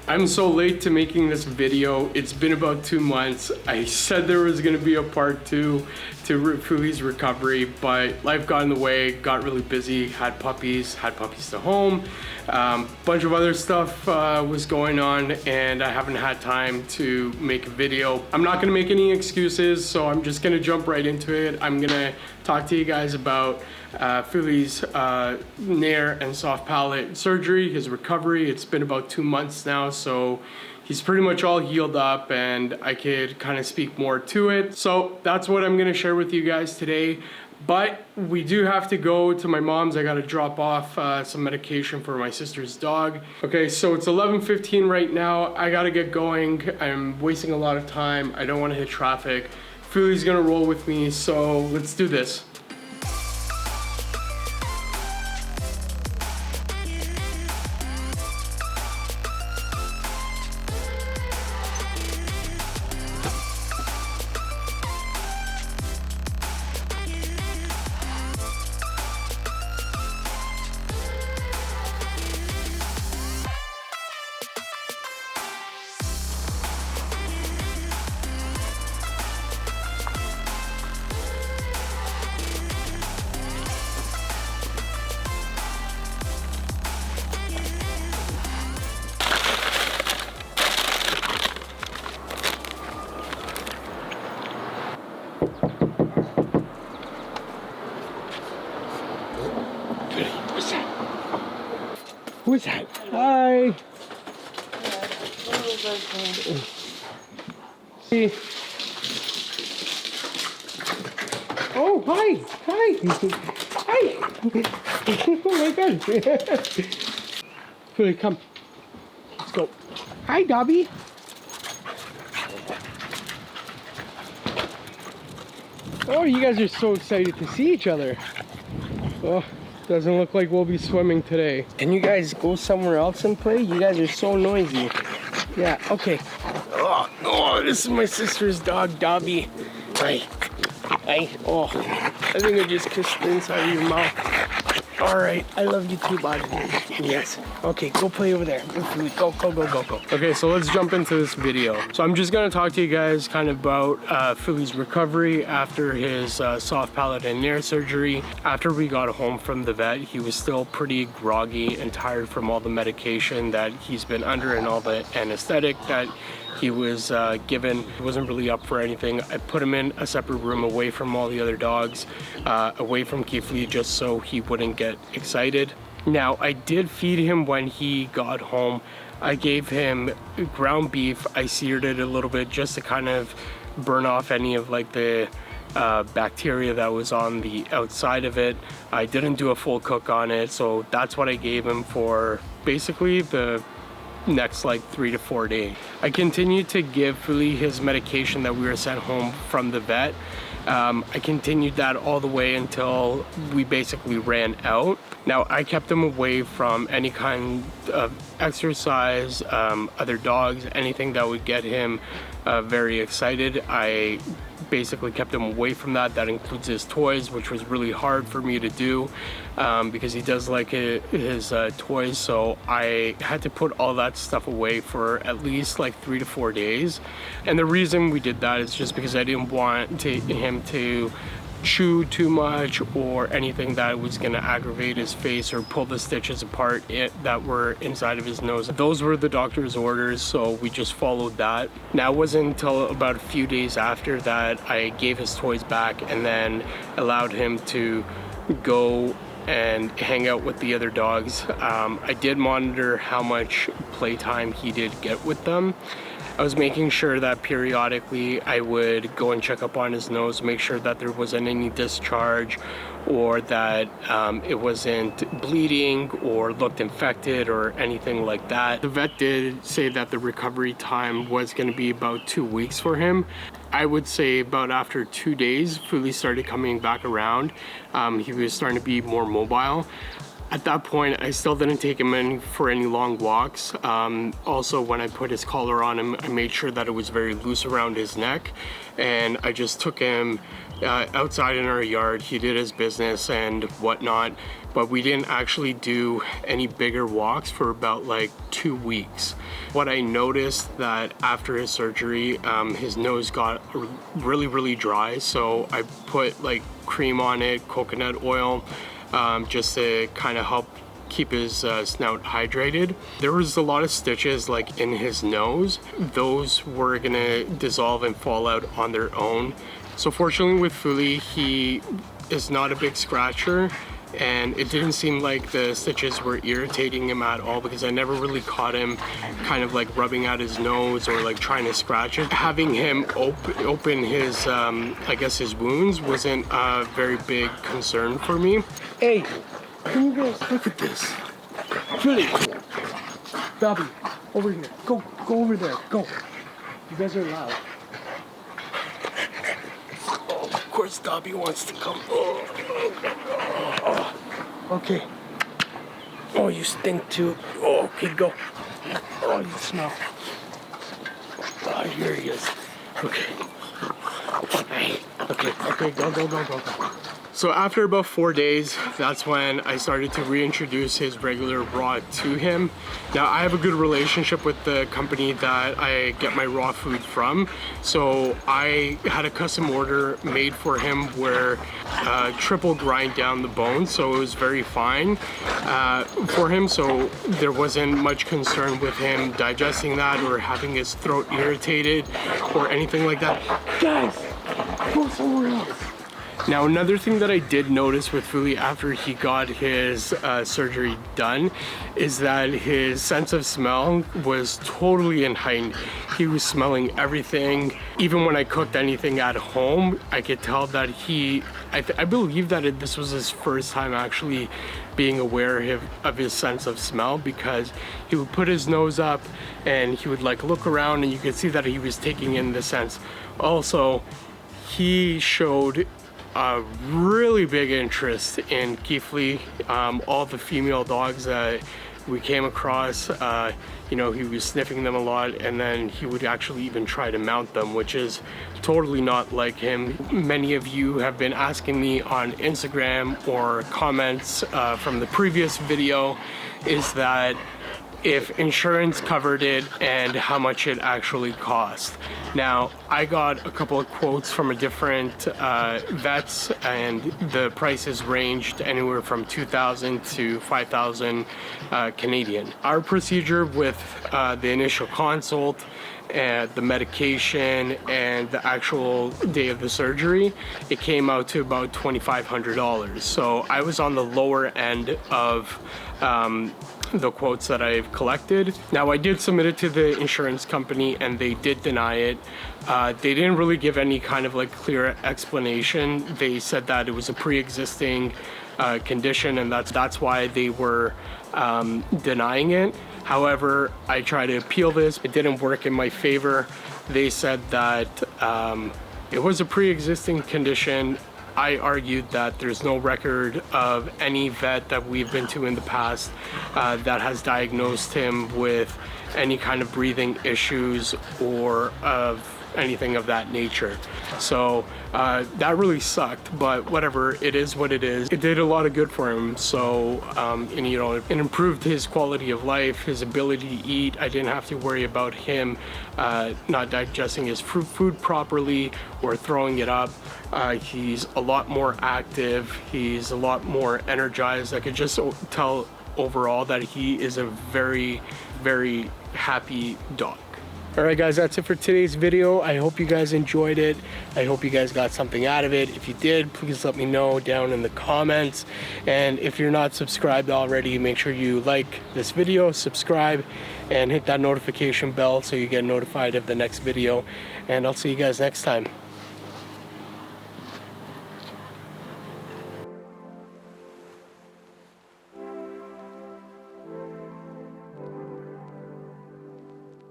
I'm so late to making this video. It's been about 2 months. I said there was gonna be a part 2 to Füli's recovery, but life got in the way, got really busy, had puppies to home. Bunch of other stuff was going on and I haven't had time to make a video. I'm not gonna make any excuses, so I'm just gonna jump right into it. I'm gonna talk to you guys about Füli's nair and soft palate surgery, his recovery. It's been about 2 months now, so he's pretty much all healed up and I could kind of speak more to it. So that's what I'm gonna share with you guys today. But we do have to go to my mom's. I gotta drop off some medication for my sister's dog. Okay, so it's 11:15 right now. I gotta get going. I'm wasting a lot of time. I don't wanna hit traffic. Füli's gonna roll with me, so let's do this. Who's that? Hi. See. Oh, hi. Hi. Hi. Oh my God. Füli, come. Let's go. Hi, Dobby. Oh, you guys are so excited to see each other. Oh. Doesn't look like we'll be swimming today. Can you guys go somewhere else and play? You guys are so noisy. Yeah, okay. Oh, this is my sister's dog, Dobby. Hi. Hi. Oh, I think I just kissed the inside of your mouth. All right, I love you too, buddy. Yes. Okay, go play over there. Go, go, go, go, go. Okay, so let's jump into this video. So I'm just gonna talk to you guys kind of about Füli's recovery after his soft palate and nair surgery. After we got home from the vet, he was still pretty groggy and tired from all the medication that he's been under and all the anesthetic that he was given. He wasn't really up for anything. I put him in a separate room away from all the other dogs, away from Füli, just so he wouldn't get excited. Now, I did feed him when he got home. I gave him ground beef. I seared it a little bit just to kind of burn off any of like the bacteria that was on the outside of it. I didn't do a full cook on it, so that's what I gave him for basically the next like 3 to 4 days. I continued to give Füli his medication that we were sent home from the vet. I continued that all the way until we basically ran out. Now, I kept him away from any kind of exercise, other dogs, anything that would get him very excited. I basically kept him away from that. That includes his toys, which was really hard for me to do because he does like his toys. So I had to put all that stuff away for at least like 3 to 4 days. And the reason we did that is just because I didn't want him to chew too much or anything that was going to aggravate his face or pull the stitches apart that were inside of his nose. Those were the doctor's orders, so we just followed that. Now, it wasn't until about a few days after that I gave his toys back and then allowed him to go and hang out with the other dogs. I did monitor how much playtime he did get with them. I was making sure that periodically I would go and check up on his nose, make sure that there wasn't any discharge or that it wasn't bleeding or looked infected or anything like that. The vet did say that the recovery time was going to be about 2 weeks for him. I would say about after 2 days, Füli started coming back around. He was starting to be more mobile. At that point, I still didn't take him in for any long walks. Also, when I put his collar on him, I made sure that it was very loose around his neck, and I just took him outside in our yard. He did his business and whatnot, but we didn't actually do any bigger walks for about like 2 weeks. What I noticed that after his surgery, his nose got really dry, so I put like cream on it, coconut oil, just to kind of help keep his snout hydrated. There was a lot of stitches like in his nose. Those were gonna dissolve and fall out on their own. So fortunately with Füli, he is not a big scratcher, and it didn't seem like the stitches were irritating him at all, because I never really caught him kind of like rubbing out his nose or like trying to scratch it. Having him open his, I guess his wounds wasn't a very big concern for me. Hey, can you guys look at this? Füli, Dobby, over here. Go over there, go. You guys are loud. Oh, of course Dobby wants to come. Okay. Oh, you stink too. Oh, okay, go. Oh, you smell. Oh, here he is. Okay. Okay, go. So after about 4 days, that's when I started to reintroduce his regular raw to him. Now, I have a good relationship with the company that I get my raw food from. So I had a custom order made for him where triple grind down the bone, so it was very fine for him. So there wasn't much concern with him digesting that or having his throat irritated or anything like that. Guys, go somewhere else. Now, another thing that I did notice with Füli after he got his surgery done is that his sense of smell was totally heightened. He was smelling everything. Even when I cooked anything at home, I could tell that I believe that this was his first time actually being aware of his sense of smell, because he would put his nose up and he would like look around and you could see that he was taking in the scents. Also, he showed a really big interest in Füli. All the female dogs that we came across, you know, he was sniffing them a lot, and then he would actually even try to mount them, which is totally not like him. Many of you have been asking me on Instagram or comments from the previous video is that if insurance covered it and how much it actually cost. Now, I got a couple of quotes from a different vets, and the prices ranged anywhere from 2,000 to 5,000 Canadian. Our procedure with the initial consult and the medication and the actual day of the surgery, it came out to about $2,500. So I was on the lower end of the quotes that I've collected. Now, I did submit it to the insurance company and they did deny it. They didn't really give any kind of like clear explanation. They said that it was a pre-existing condition, and that's why they were denying it. However, I tried to appeal this. It didn't work in my favor. They said that it was a pre-existing condition. I argued that there's no record of any vet that we've been to in the past that has diagnosed him with any kind of breathing issues or of anything of that nature. So that really sucked, but whatever, it is what it is. It did a lot of good for him. So and you know, it improved his quality of life, his ability to eat. I didn't have to worry about him not digesting his food properly or throwing it up. He's a lot more active, he's a lot more energized. I could just tell overall that he is a very happy dog. Alright guys, that's it for today's video. I hope you guys enjoyed it. I hope you guys got something out of it. If you did, please let me know down in the comments. And if you're not subscribed already, make sure you like this video, subscribe, and hit that notification bell so you get notified of the next video. And I'll see you guys next time.